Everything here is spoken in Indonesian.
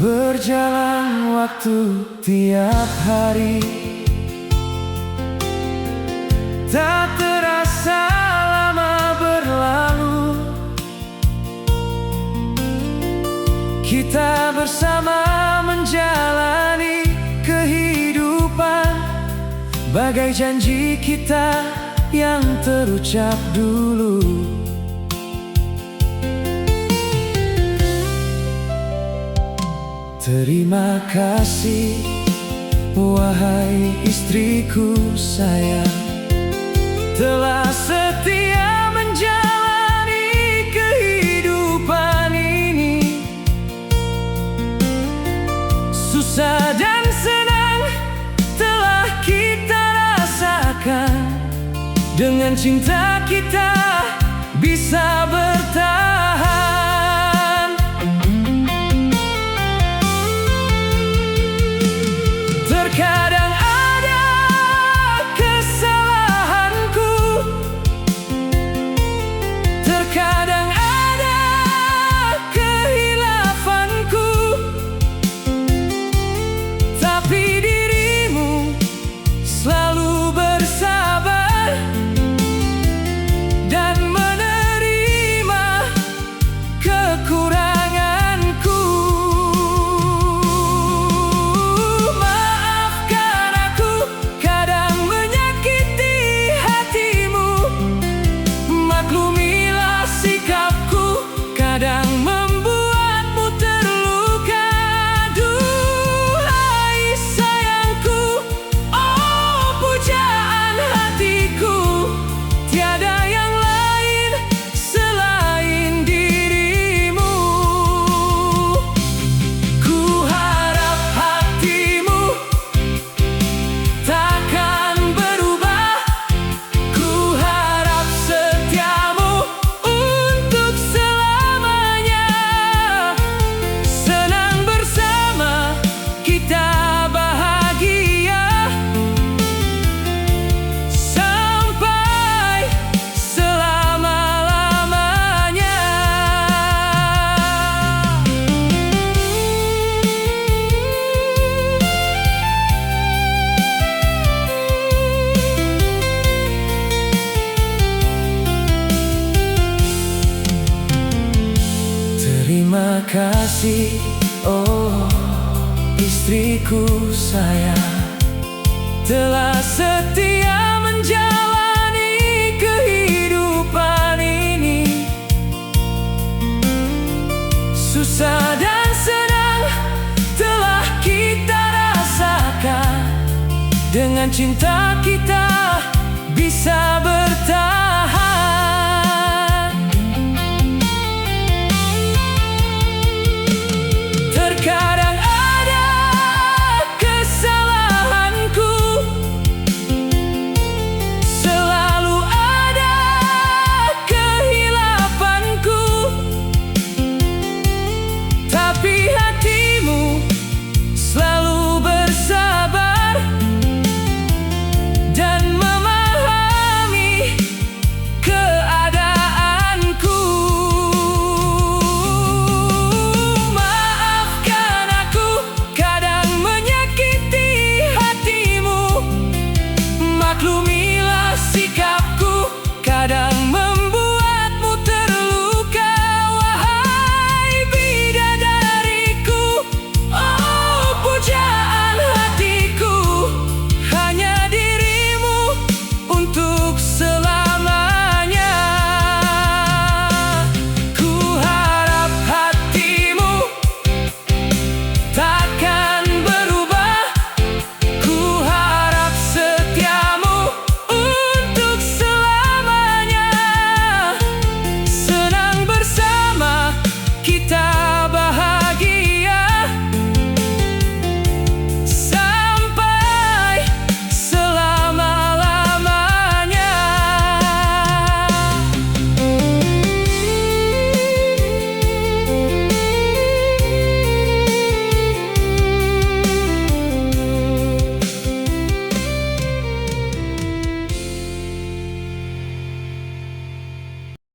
Berjalan waktu tiap hari, tak terasa lama berlalu. Kita bersama menjalani kehidupan, bagai janji kita yang terucap dulu. Terima kasih, wahai istriku sayang, telah setia menjalani kehidupan ini. Susah dan senang telah kita rasakan, dengan cinta kita bisa bertahan. Terkadang ada kesalahanku, terkadang ada kehilafanku, tapi dirimu selalu bersabar dan menerima kekuranganku. Maafkan aku kadang menyakiti hatimu, maklumilah sikapku kadang membuatmu terluka. Duhai sayangku, oh pujaan hatiku, tiada yang lain selain dirimu. Ku harap hatimu takkan berubah, ku harap setiamu untuk selamanya. Senang bersama kita bahagia sampai selama-lamanya. Terima kasih, oh istriku sayang, telah setia menjalani kehidupan ini. Susah dan senang telah kita rasakan, dengan cinta kita bisa bertahan.